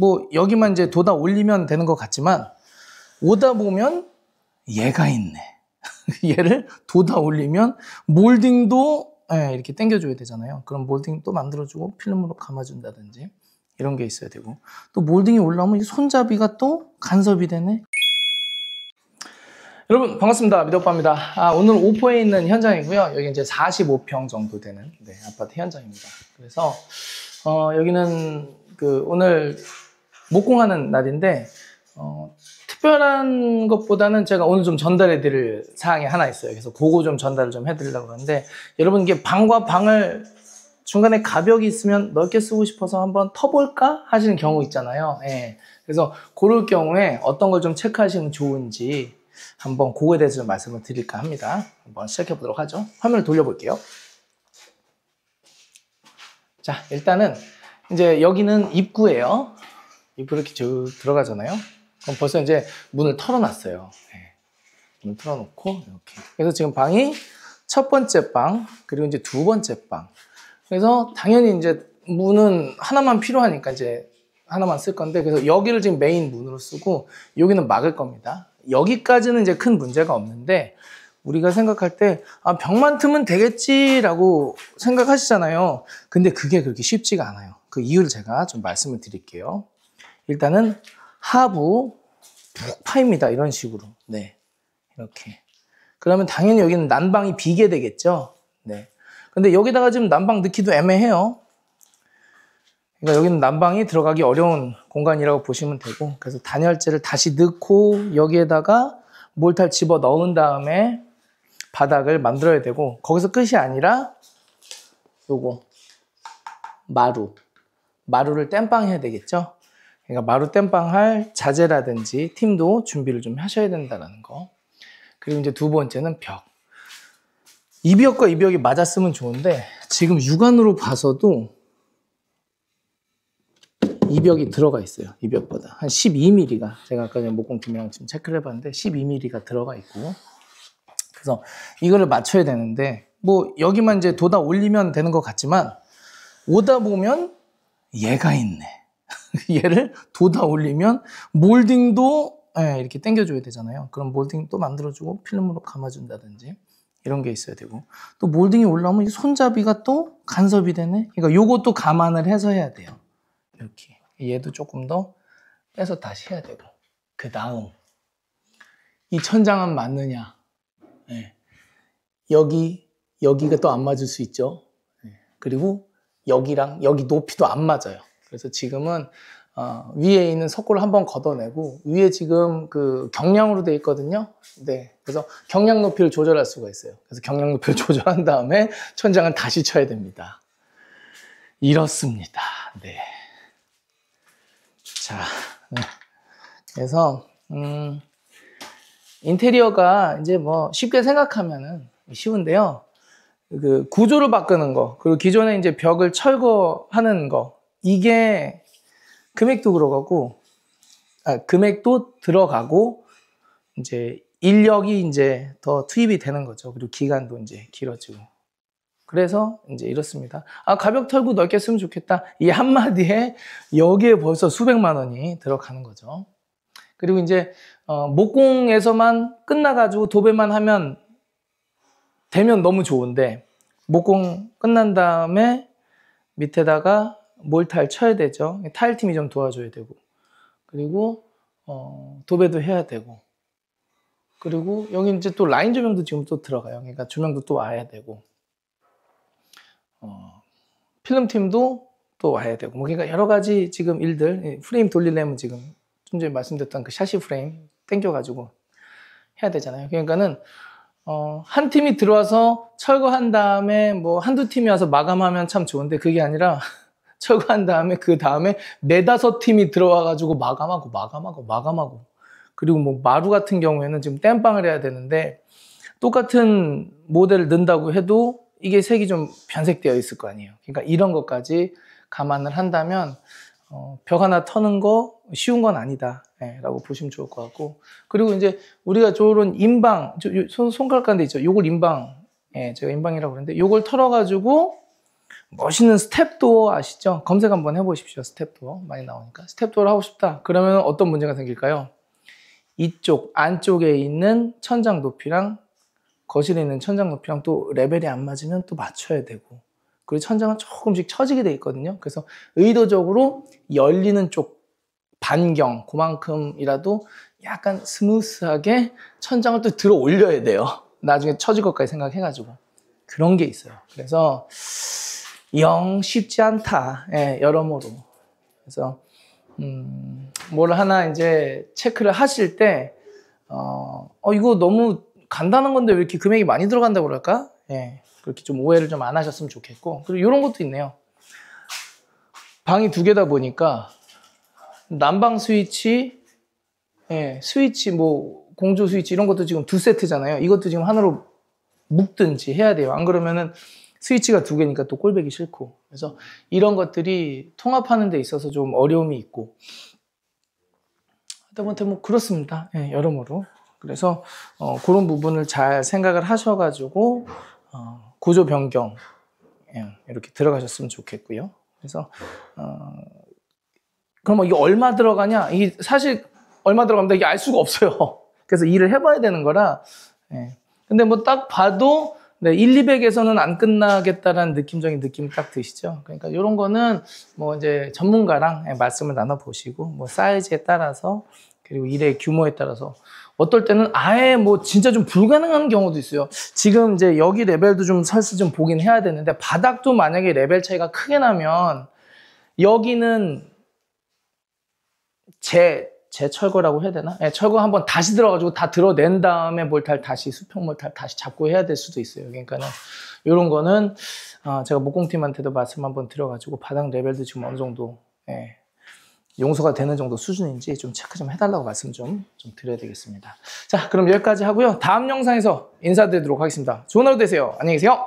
뭐 여기만 이제 돋아 올리면 되는 것 같지만 오다 보면 얘가 있네. 얘를 돋아 올리면 몰딩도 이렇게 당겨줘야 되잖아요. 그럼 몰딩 또 만들어주고 필름으로 감아준다든지 이런 게 있어야 되고, 또 몰딩이 올라오면 이 손잡이가 또 간섭이 되네. 여러분 반갑습니다. 미더오빠입니다. 오늘 오포에 있는 현장이고요. 여기 이제 45평 정도 되는 아파트 현장입니다. 그래서 여기는 오늘 목공하는 날인데 특별한 것보다는 제가 오늘 좀 전달해 드릴 사항이 하나 있어요. 그래서 그거 좀 전달을 좀 해드리려고 하는데, 여러분 이게 방과 방을 중간에 가벽이 있으면 넓게 쓰고 싶어서 한번 터볼까 하시는 경우 있잖아요. 그래서 그럴 경우에 어떤 걸 좀 체크하시면 좋은지 한번 그거에 대해서 좀 말씀을 드릴까 합니다. 한번 시작해 보도록 하죠. 화면을 돌려볼게요. 자, 일단은 이제 여기는 입구예요. 입구 이렇게 쭉 들어가잖아요. 그럼 벌써 이제 문을 털어놨어요. 문을 털어놓고 이렇게. 그래서 지금 방이 첫 번째 방, 그리고 이제 두 번째 방. 그래서 당연히 이제 문은 하나만 필요하니까 이제 하나만 쓸 건데, 그래서 여기를 지금 메인 문으로 쓰고 여기는 막을 겁니다. 여기까지는 이제 큰 문제가 없는데, 우리가 생각할 때 벽만 트면 되겠지라고 생각하시잖아요. 근데 그게 그렇게 쉽지가 않아요. 그 이유를 제가 좀 말씀을 드릴게요. 일단은 하부 푹 파입니다. 이런 식으로. 이렇게. 그러면 당연히 여기는 난방이 비게 되겠죠. 근데 여기다가 지금 난방 넣기도 애매해요. 그러니까 여기는 난방이 들어가기 어려운 공간이라고 보시면 되고, 그래서 단열재를 다시 넣고 여기에다가 몰탈 집어 넣은 다음에 바닥을 만들어야 되고, 거기서 끝이 아니라 요거 마루를 땜빵 해야 되겠죠. 그러니까 마루 땜빵 할 자재라든지 팀도 준비를 좀 하셔야 된다는 거. 그리고 이제 두 번째는 벽. 이 벽과 이 벽이 맞았으면 좋은데, 지금 육안으로 봐서도 이 벽이 들어가 있어요. 이 벽보다 한 12mm가, 제가 아까 목공팀이랑 지금 체크를 해봤는데 12mm가 들어가 있고, 그래서 이거를 맞춰야 되는데, 뭐 여기만 이제 돋아 올리면 되는 것 같지만 오다 보면 얘가 있네. 얘를 돋아 올리면 몰딩도 이렇게 당겨줘야 되잖아요. 그럼 몰딩 또 만들어주고 필름으로 감아준다든지 이런 게 있어야 되고, 또 몰딩이 올라오면 이 손잡이가 또 간섭이 되네. 그러니까 요것도 감안을 해서 해야 돼요. 이렇게 얘도 조금 더 빼서 다시 해야 되고, 그 다음 이 천장은 맞느냐. 여기가 또 안 맞을 수 있죠. 그리고 여기랑 여기 높이도 안 맞아요. 그래서 지금은 위에 있는 석고를 한번 걷어내고, 위에 지금 그 경량으로 되어 있거든요. 그래서 경량 높이를 조절할 수가 있어요. 그래서 경량 높이를 조절한 다음에 천장을 다시 쳐야 됩니다. 이렇습니다. 자, 그래서 인테리어가 이제 뭐 쉽게 생각하면은 쉬운데요. 그 구조를 바꾸는 거, 그리고 기존에 이제 벽을 철거하는 거, 이게 금액도 들어가고 이제 인력이 이제 더 투입이 되는 거죠. 그리고 기간도 이제 길어지고. 그래서 이제 이렇습니다. 가벽 털고 넓게 쓰면 좋겠다. 이 한마디에 여기에 벌써 수백만 원이 들어가는 거죠. 그리고 이제 목공에서만 끝나가지고 도배만 하면 되면 너무 좋은데, 목공 끝난 다음에 밑에다가 몰타일 쳐야 되죠. 타일팀이 좀 도와줘야 되고, 그리고 도배도 해야 되고, 그리고 여기 이제 또 라인 조명도 지금 또 들어가요. 그러니까 조명도 또 와야 되고, 필름팀도 또 와야 되고, 그러니까 여러 가지 지금 일들, 프레임 돌리려면 지금 좀 전에 말씀드렸던 그 샤시 프레임 땡겨가지고 해야 되잖아요. 그러니까는 한 팀이 들어와서 철거한 다음에 뭐 한두 팀이 와서 마감하면 참 좋은데, 그게 아니라 철거한 다음에 그 다음에 네다섯 팀이 들어와가지고 마감하고, 그리고 뭐 마루 같은 경우에는 지금 땜빵을 해야 되는데, 똑같은 모델을 넣는다고 해도 이게 색이 좀 변색되어 있을 거 아니에요. 그러니까 이런 것까지 감안을 한다면 벽 하나 터는 거 쉬운 건 아니다 라고 보시면 좋을 것 같고, 그리고 이제 우리가 저런 인방, 손가락 가운데 있죠. 요걸 인방, 제가 인방이라고 그러는데, 요걸 털어가지고 멋있는 스텝도어 아시죠? 검색 한번 해보십시오. 스텝도어 많이 나오니까. 스텝도어를 하고 싶다. 그러면 어떤 문제가 생길까요? 이쪽 안쪽에 있는 천장 높이랑 거실에 있는 천장 높이랑 또 레벨이 안 맞으면 또 맞춰야 되고, 그리고 천장은 조금씩 처지게 돼 있거든요. 그래서 의도적으로 열리는 쪽 반경 그만큼이라도 약간 스무스하게 천장을 또 들어 올려야 돼요. 나중에 처질 것까지 생각해가지고. 그런 게 있어요. 그래서 영 쉽지 않다. 예, 여러모로. 그래서 뭘 하나 이제 체크를 하실 때 이거 너무 간단한 건데 왜 이렇게 금액이 많이 들어간다고 그럴까? 예, 그렇게 좀 오해를 좀 안 하셨으면 좋겠고. 그리고 이런 것도 있네요. 방이 두 개다 보니까 난방 스위치, 예, 스위치 뭐 공조 스위치 이런 것도 지금 2세트잖아요. 이것도 지금 하나로 묶든지 해야 돼요. 안 그러면은 스위치가 두 개니까 또 꼴보기 싫고. 그래서 이런 것들이 통합하는 데 있어서 좀 어려움이 있고 하다못해 뭐 그렇습니다. 예, 여러모로. 그래서 그런 부분을 잘 생각을 하셔가지고 구조 변경, 예, 이렇게 들어가셨으면 좋겠고요. 그래서 그럼 이게 얼마 들어가냐? 이게 사실 얼마 들어갑니다. 이게 알 수가 없어요. 그래서 일을 해봐야 되는 거라. 예. 근데 뭐 딱 봐도 네, 1, 200에서는 안 끝나겠다라는 느낌적인 느낌이 딱 드시죠. 그러니까 이런 거는 뭐 이제 전문가랑 말씀을 나눠보시고 뭐 사이즈에 따라서 그리고 일의 규모에 따라서 어떨 때는 아예 뭐 진짜 좀 불가능한 경우도 있어요. 지금 이제 여기 레벨도 좀 설사 좀 보긴 해야 되는데 바닥도 만약에 레벨 차이가 크게 나면 여기는 재철거라고 해야 되나? 네, 철거 한번 다시 들어가지고 다 들어낸 다음에 몰탈 다시 수평 몰탈 다시 잡고 해야 될 수도 있어요. 그러니까는 이런 거는 제가 목공팀한테도 말씀 한번 드려가지고 바닥 레벨도 지금 어느 정도 용서가 되는 정도 수준인지 좀 체크 좀 해달라고 말씀 좀 드려야 되겠습니다. 자, 그럼 여기까지 하고요. 다음 영상에서 인사드리도록 하겠습니다. 좋은 하루 되세요. 안녕히 계세요.